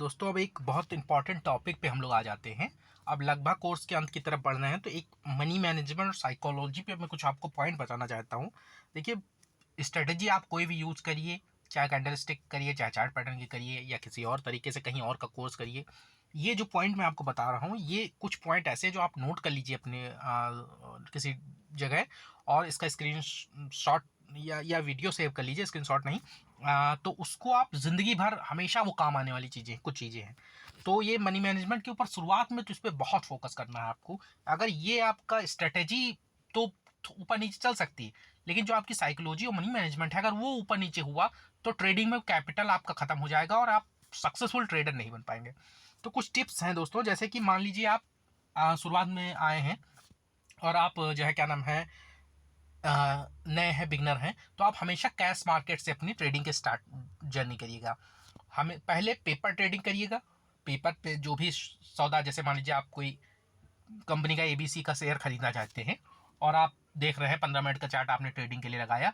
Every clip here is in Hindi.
दोस्तों अब एक बहुत इंपॉर्टेंट टॉपिक पे हम लोग आ जाते हैं। अब लगभग कोर्स के अंत की तरफ बढ़ रहे हैं, तो एक मनी मैनेजमेंट और साइकोलॉजी पे मैं कुछ आपको पॉइंट बताना चाहता हूँ। देखिए, स्ट्रेटजी आप कोई भी यूज़ करिए, चाहे कैंडल स्टिक करिए, चाहे चार्ट पैटर्न की करिए, या किसी और तरीके से कहीं और का कोर्स करिए। ये जो पॉइंट मैं आपको बता रहा हूँ, ये कुछ पॉइंट ऐसे हैं जो आप नोट कर लीजिए अपने किसी जगह, और इसका स्क्रीन शॉट या वीडियो सेव कर लीजिए, स्क्रीनशॉट नहीं। तो उसको आप ज़िंदगी भर हमेशा वो काम आने वाली चीज़ें कुछ चीज़ें हैं। तो ये मनी मैनेजमेंट के ऊपर शुरुआत में तो इस पर बहुत फोकस करना है आपको। अगर ये आपका स्ट्रेटेजी तो ऊपर नीचे चल सकती है, लेकिन जो आपकी साइकोलॉजी और मनी मैनेजमेंट है, अगर वो ऊपर नीचे हुआ तो ट्रेडिंग में कैपिटल आपका ख़त्म हो जाएगा और आप सक्सेसफुल ट्रेडर नहीं बन पाएंगे। तो कुछ टिप्स हैं दोस्तों, जैसे कि मान लीजिए आप शुरुआत में आए हैं और आप जो है क्या नाम है नए हैं, बिगनर हैं, तो आप हमेशा कैश मार्केट से अपनी ट्रेडिंग के स्टार्ट जर्नी करिएगा। हमें पहले पेपर ट्रेडिंग करिएगा। पेपर पे जो भी सौदा, जैसे मान लीजिए आप कोई कंपनी का एबीसी का शेयर खरीदना चाहते हैं और आप देख रहे हैं 15 मिनट का चार्ट आपने ट्रेडिंग के लिए लगाया,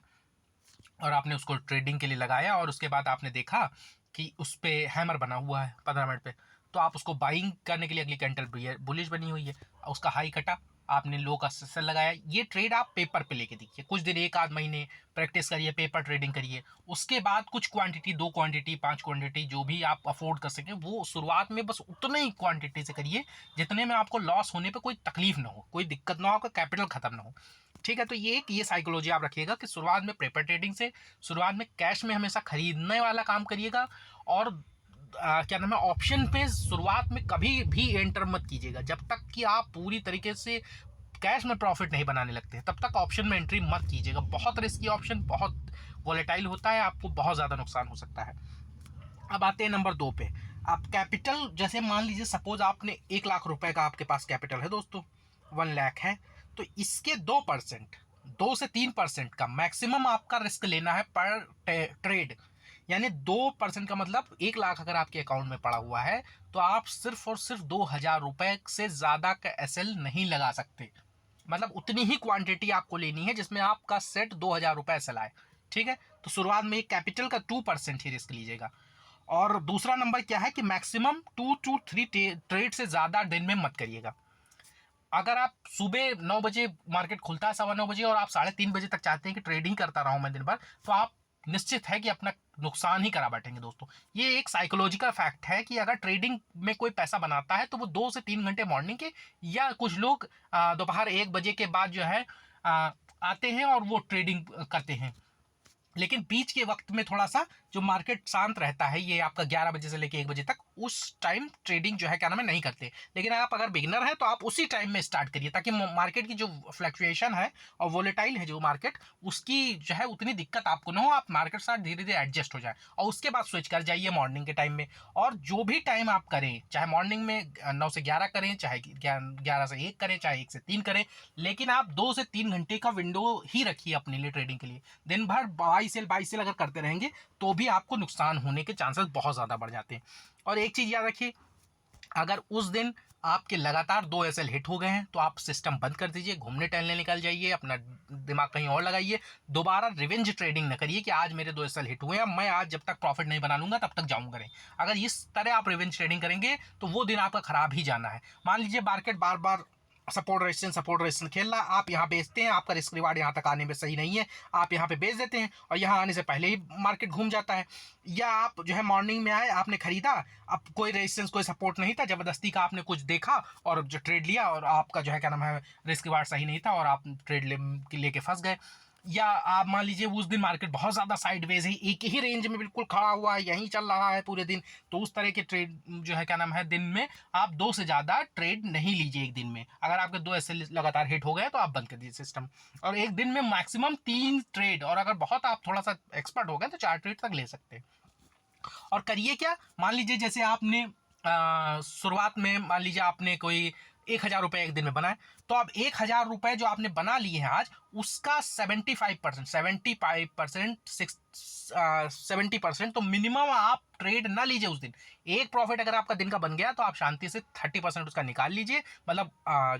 और आपने उसको ट्रेडिंग के लिए लगाया और उसके बाद आपने देखा कि उस पर हैमर बना हुआ है 15 मिनट पे, तो आप उसको बाइंग करने के लिए अगली कैंडल बुलिश बनी हुई है, उसका हाई कटा, आपने लो का सेल लगाया। ये ट्रेड आप पेपर पे लेके देखिए, कुछ दिन, एक आध महीने प्रैक्टिस करिए, पेपर ट्रेडिंग करिए। उसके बाद कुछ क्वांटिटी, 2 क्वांटिटी, 5 क्वांटिटी, जो भी आप अफोर्ड कर सकें, वो शुरुआत में बस उतने ही क्वांटिटी से करिए जितने में आपको लॉस होने पे कोई तकलीफ ना हो, कोई दिक्कत ना हो, आपका कैपिटल खत्म ना हो। ठीक है, तो ये साइकोलॉजी आप रखिएगा कि शुरुआत में पेपर ट्रेडिंग से, शुरुआत में कैश में हमेशा खरीदने वाला काम करिएगा। और क्या नाम है, ऑप्शन पे शुरुआत में कभी भी एंटर मत कीजिएगा जब तक कि आप पूरी तरीके से कैश में प्रॉफिट नहीं बनाने लगते हैं, तब तक ऑप्शन में एंट्री मत कीजिएगा। बहुत रिस्की ऑप्शन, बहुत वॉलेटाइल होता है, आपको बहुत ज़्यादा नुकसान हो सकता है। अब आते हैं नंबर 2 पे। आप कैपिटल, जैसे मान लीजिए सपोज आपने 1 लाख रुपए का आपके पास कैपिटल है दोस्तों, 1 लाख है, तो इसके 2%, 2 से 3% का मैक्सिमम आपका रिस्क लेना है पर ट्रेड। यानी 2% का मतलब 1 लाख अगर आपके अकाउंट में पड़ा हुआ है, तो आप सिर्फ और सिर्फ 2,000 रुपए से ज़्यादा का एसएल नहीं लगा सकते। मतलब उतनी ही क्वांटिटी आपको लेनी है जिसमें आपका सेट 2,000 रुपए एसएल आए। ठीक है, तो शुरुआत में एक कैपिटल का 2% ही रिस्क लीजिएगा। और दूसरा नंबर क्या है कि मैक्सिमम 2 to 3 ट्रेड से ज़्यादा दिन में मत करिएगा। अगर आप सुबह 9 बजे मार्केट खुलता है, 9:15 बजे, और आप 3:30 बजे तक चाहते हैं कि ट्रेडिंग करता रहा हूं मैं दिन भर, तो आप निश्चित है कि अपना नुकसान ही करा बैठेंगे दोस्तों। ये एक साइकोलॉजिकल फैक्ट है कि अगर ट्रेडिंग में कोई पैसा बनाता है तो वो 2 से 3 घंटे मॉर्निंग के, या कुछ लोग दोपहर 1 बजे के बाद जो है आते हैं और वो ट्रेडिंग करते हैं। लेकिन बीच के वक्त में थोड़ा सा जो मार्केट शांत रहता है, ये आपका 11 बजे से लेकर 1 बजे तक, उस टाइम ट्रेडिंग जो है क्या नाम है नहीं करते। लेकिन आप अगर बिगिनर हैं तो आप उसी टाइम में स्टार्ट करिए, ताकि मार्केट की जो फ्लक्चुएशन है और वोलेटाइल है जो मार्केट, उसकी जो है उतनी दिक्कत आपको ना हो, आप मार्केट साथ धीरे धीरे एडजस्ट हो जाए, और उसके बाद स्विच कर जाइए मॉर्निंग के टाइम में। और जो भी टाइम आप करें, चाहे मॉर्निंग में 9 से 11 करें, चाहे 11 से 1 करें, चाहे 1 से 3 करें, लेकिन आप 2 से 3 घंटे का विंडो ही रखिए अपने लिए ट्रेडिंग के लिए। दिन भर बाई सेल अगर करते रहेंगे तो भी आपको नुकसान होने के चांसेस बहुत ज़्यादा बढ़ जाते हैं। और एक चीज़ याद रखिए, अगर उस दिन आपके लगातार 2 एसएल हिट हो गए हैं तो आप सिस्टम बंद कर दीजिए, घूमने टहलने निकल जाइए, अपना दिमाग कहीं और लगाइए। दोबारा रिवेंज ट्रेडिंग न करिए कि आज मेरे 2 एसएल हिट हुए हैं, मैं आज जब तक प्रॉफिट नहीं बना लूंगा तब तक जाऊंगा नहीं। अगर इस तरह आप रिवेंज ट्रेडिंग करेंगे तो वो दिन आपका खराब ही जाना है। मान लीजिए मार्केट बार बार सपोर्ट रेजिस्टेंस खेल रहा, आप यहाँ बेचते हैं, आपका रिस्क रिवार्ड यहाँ तक आने में सही नहीं है, आप यहाँ पे बेच देते हैं और यहाँ आने से पहले ही मार्केट घूम जाता है। या आप जो है मॉर्निंग में आए, आपने खरीदा, अब कोई रेजिस्टेंस कोई सपोर्ट नहीं था, जबरदस्ती का आपने कुछ देखा और जो ट्रेड लिया, और आपका जो है क्या नाम है रिस्क रिवार्ड सही नहीं था और आप ट्रेड लेके फंस गए। या आप मान लीजिए उस दिन मार्केट बहुत ज़्यादा साइडवेज है, एक ही रेंज में बिल्कुल खड़ा हुआ है, यहीं चल रहा है पूरे दिन, तो उस तरह के ट्रेड जो है क्या नाम है दिन में आप 2 से ज़्यादा ट्रेड नहीं लीजिए एक दिन में। अगर आपके 2 ऐसे लगातार हिट हो गए तो आप बंद कर दीजिए सिस्टम, और एक दिन में मैक्सिमम 3 ट्रेड, और अगर बहुत आप थोड़ा सा एक्सपर्ट हो गए तो 4 ट्रेड तक ले सकते हैं। और करिए क्या, मान लीजिए जैसे आपने शुरुआत में मान लीजिए आपने कोई 1,000 रुपए एक दिन में बनाए, तो अब 1,000 रुपए जो आपने बना लिए हैं आज, उसका 70% तो मिनिमम आप ट्रेड ना लीजिए उस दिन। एक प्रॉफिट अगर आपका दिन का बन गया तो आप शांति से 30% उसका निकाल लीजिए, मतलब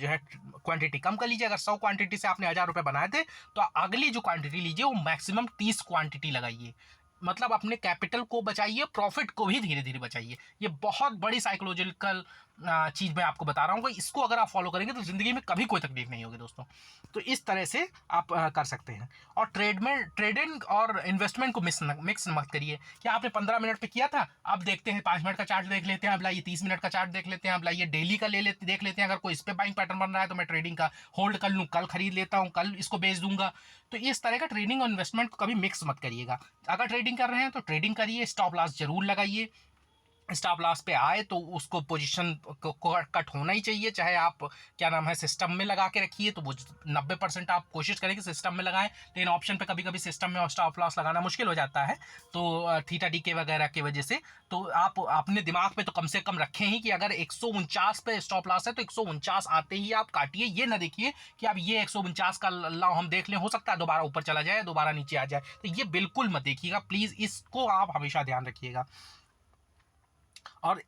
जो है क्वांटिटी कम कर लीजिए। अगर 100 क्वांटिटी से आपने 1,000 रुपए बनाए थे, तो अगली जो क्वांटिटी लीजिए वो मैक्सिमम 30 क्वांटिटी लगाइए। मतलब अपने कैपिटल को बचाइए, प्रॉफिट को भी धीरे धीरे बचाइए। ये बहुत बड़ी साइकोलॉजिकल चीज़ मैं आपको बता रहा हूँ, इसको अगर आप फॉलो करेंगे तो ज़िंदगी में कभी कोई तकलीफ नहीं होगी दोस्तों। तो इस तरह से आप कर सकते हैं। और ट्रेडिंग और इन्वेस्टमेंट को मिक्स मत करिए कि आपने 15 मिनट पे किया था, अब देखते हैं 5 मिनट का चार्ट देख लेते हैं, अब लाइए 30 मिनट का चार्ट देख लेते हैं, अब लाइए डेली का देख लेते हैं, अगर कोई इस पर बाइंग पैटर्न बन रहा है तो मैं ट्रेडिंग का होल्ड कर लूँ, कल खरीद लेता हूँ, कल इसको बेच दूंगा। तो इस तरह का ट्रेडिंग और इन्वेस्टमेंट को कभी मिक्स मत करिएगा। अगर ट्रेडिंग कर रहे हैं तो ट्रेडिंग करिए, स्टॉप लॉस जरूर लगाइए, स्टॉप लॉस पे आए तो उसको पोजीशन को कट होना ही चाहिए, चाहे आप क्या नाम है सिस्टम में लगा के रखिए तो वो 90% आप कोशिश करें कि सिस्टम में लगाएं, लेकिन ऑप्शन पे कभी कभी सिस्टम में स्टॉप लॉस लगाना मुश्किल हो जाता है, तो थीटा डी के वगैरह की वजह से। तो आप अपने दिमाग में तो कम से कम रखें ही कि अगर 149 पे स्टॉप लॉस है तो 149 आते ही आप काटिए, ये ना देखिए कि आप ये 149 का लाभ हम देख लें, हो सकता है दोबारा ऊपर चला जाए, दोबारा नीचे आ जाए, तो ये बिल्कुल मत देखिएगा प्लीज़, इसको आप हमेशा ध्यान रखिएगा। और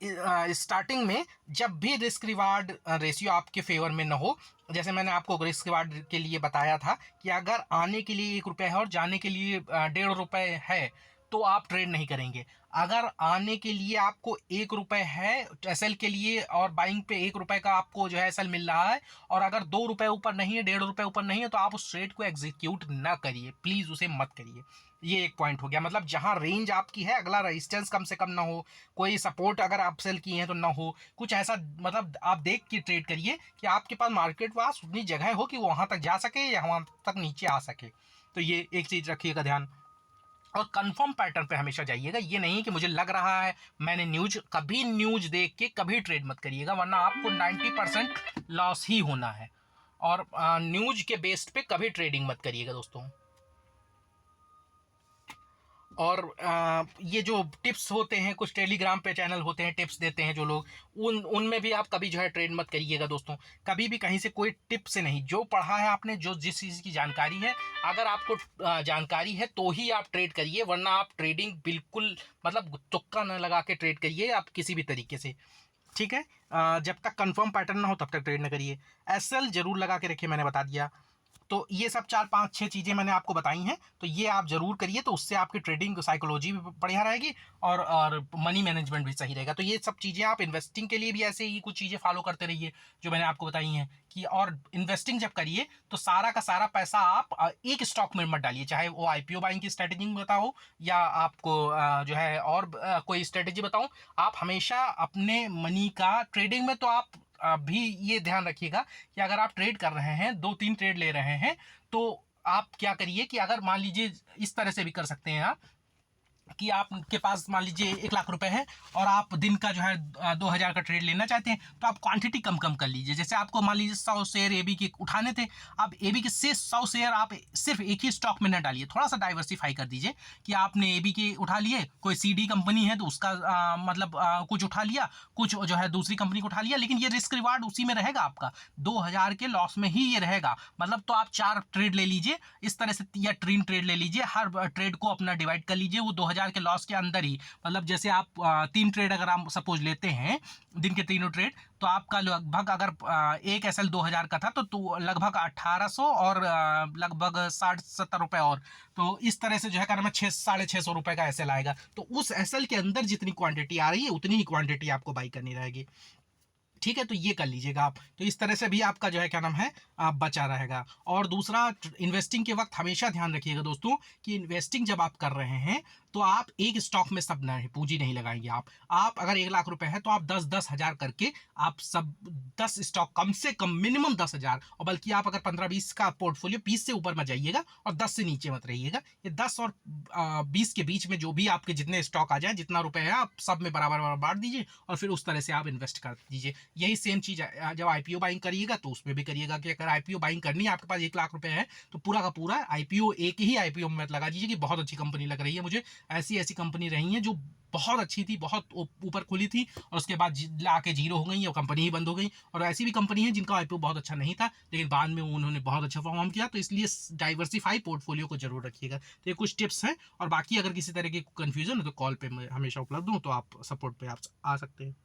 स्टार्टिंग में जब भी रिस्क रिवार्ड रेशियो आपके फेवर में ना हो, जैसे मैंने आपको रिस्क रिवार्ड के लिए बताया था कि अगर आने के लिए 1 रुपये है और जाने के लिए 1.5 रुपये है तो आप ट्रेड नहीं करेंगे। अगर आने के लिए आपको 1 रुपये है एसएल के लिए और बाइंग पे 1 रुपये का आपको जो है एसएल मिल रहा है, और अगर 2 रुपये ऊपर नहीं है, 1.5 रुपये ऊपर नहीं है, तो आप उस ट्रेड को एग्जीक्यूट ना करिए, प्लीज़ उसे मत करिए। ये एक पॉइंट हो गया, मतलब जहां रेंज आपकी है अगला रेजिस्टेंस कम से कम ना हो, कोई सपोर्ट अगर आप सेल किए हैं तो ना हो, कुछ ऐसा मतलब आप देख के ट्रेड करिए कि आपके पास मार्केट पास उतनी जगह हो कि वो वहां तक जा सके या वहां तक नीचे आ सके। तो ये एक चीज़ रखिएगा ध्यान। और कंफर्म पैटर्न पे हमेशा जाइएगा, ये नहीं कि मुझे लग रहा है मैंने कभी न्यूज देख के कभी ट्रेड मत करिएगा, वरना आपको 90% लॉस ही होना है। और न्यूज के बेस्ड पे कभी ट्रेडिंग मत करिएगा दोस्तों। और ये जो टिप्स होते हैं, कुछ टेलीग्राम पे चैनल होते हैं टिप्स देते हैं जो लोग, उनमें भी आप कभी जो है ट्रेड मत करिएगा दोस्तों। कभी भी कहीं से कोई टिप से नहीं, जो पढ़ा है आपने, जो जिस चीज़ की जानकारी है, अगर आपको जानकारी है तो ही आप ट्रेड करिए, वरना आप ट्रेडिंग बिल्कुल मतलब तुक्का न लगा के ट्रेड करिए आप किसी भी तरीके से, ठीक है। जब तक कंफर्म पैटर्न ना हो तब तक ट्रेड ना करिए। एसएल जरूर लगा के रखिए, मैंने बता दिया। तो ये सब 4 5 6 चीज़ें मैंने आपको बताई हैं, तो ये आप ज़रूर करिए, तो उससे आपकी ट्रेडिंग साइकोलॉजी भी बढ़िया रहेगी और मनी मैनेजमेंट भी सही रहेगा। तो ये सब चीज़ें आप इन्वेस्टिंग के लिए भी ऐसे ही कुछ चीज़ें फॉलो करते रहिए जो मैंने आपको बताई हैं कि। और इन्वेस्टिंग जब करिए तो सारा का सारा पैसा आप एक स्टॉक में मत डालिए, चाहे वो आईपीओ बाइंग की स्ट्रेटेजी में बताओ या आपको जो है और कोई स्ट्रेटेजी बताऊँ, आप हमेशा अपने मनी का ट्रेडिंग में तो आप भी ये ध्यान रखिएगा कि अगर आप ट्रेड कर रहे हैं, 2 3 ट्रेड ले रहे हैं, तो आप क्या करिए कि अगर मान लीजिए इस तरह से भी कर सकते हैं आप कि आपके पास मान लीजिए 1 लाख रुपए है और आप दिन का जो है 2,000 का ट्रेड लेना चाहते हैं, तो आप क्वांटिटी कम कम कर लीजिए। जैसे आपको मान लीजिए 100 शेयर एबी के उठाने थे, आप एबी के से 100 शेयर आप सिर्फ एक ही स्टॉक में न डालिए, थोड़ा सा डाइवर्सिफाई कर दीजिए कि आपने एबी के उठा लिए, कोई सीडी कंपनी है तो उसका मतलब कुछ उठा लिया, कुछ जो है दूसरी कंपनी को उठा लिया, लेकिन ये रिस्क रिवार्ड उसी में रहेगा, आपका 2,000 के लॉस में ही ये रहेगा। मतलब तो आप 4 ट्रेड ले लीजिए इस तरह से, या 3 ट्रेड ले लीजिए, हर ट्रेड को अपना डिवाइड कर लीजिए वो 2,000 के लॉस के अंदर ही। मतलब जैसे आप 3 ट्रेड अगर आप सपोज लेते हैं, दिन के तीनों ट्रेड, तो आपका लगभग अगर एक एसएल 2,000 का था तो लगभग 1,800 और लगभग 60-70 रुपए, और तो इस तरह से जो है करना में 600-650 रुपए का एसएल आएगा। तो उस एसएल के अंदर जितनी क्वांटिटी आ रही है उतनी ही क्वांटिटी आपको बाई करनी रहेगी, ठीक है। तो ये कर लीजिएगा आप, तो इस तरह से भी आपका जो है क्या नाम है बचा रहेगा। और दूसरा, इन्वेस्टिंग के वक्त हमेशा ध्यान रखिएगा दोस्तों कि इन्वेस्टिंग जब आप कर रहे हैं तो आप एक स्टॉक में सब नहीं पूंजी नहीं लगाएंगे। आप अगर 1 लाख रुपए है तो आप 10-10 हजार करके आप सब 10 स्टॉक, कम से कम मिनिमम 10,000, और बल्कि आप अगर 15-20 का पोर्टफोलियो 20 से ऊपर मत जाइएगा और 10 से नीचे मत रहिएगा। ये 10 और 20 के बीच में जो भी आपके जितने स्टॉक आ जाए, जितना रुपए है आप सब में बराबर बराबर बांट दीजिए और फिर उस तरह से आप इन्वेस्ट कर दीजिए। यही सेम चीज़ जब आईपीओ बाइंग करिएगा तो उसमें भी करिएगा कि अगर आईपीओ बाइंग करनी है, आपके पास 1 लाख रुपए है, तो पूरा का पूरा आईपीओ एक ही आईपीओ में लगा दीजिए कि बहुत अच्छी कंपनी लग रही है मुझे। ऐसी ऐसी कंपनी रही हैं जो बहुत अच्छी थी, बहुत ऊपर खुली थी और उसके बाद आके जीरो हो गई और कंपनी ही बंद हो गई। और ऐसी भी कंपनी है जिनका आईपीओ बहुत अच्छा नहीं था लेकिन बाद में उन्होंने बहुत अच्छा परफॉर्म किया। तो इसलिए डाइवर्सिफाई पोर्टफोलियो को जरूर रखिएगा। तो ये कुछ टिप्स हैं, और बाकी अगर किसी तरह की कंफ्यूजन है तो कॉल पे मैं हमेशा उपलब्ध हूँ, तो आप सपोर्ट पे आप आ सकते हैं।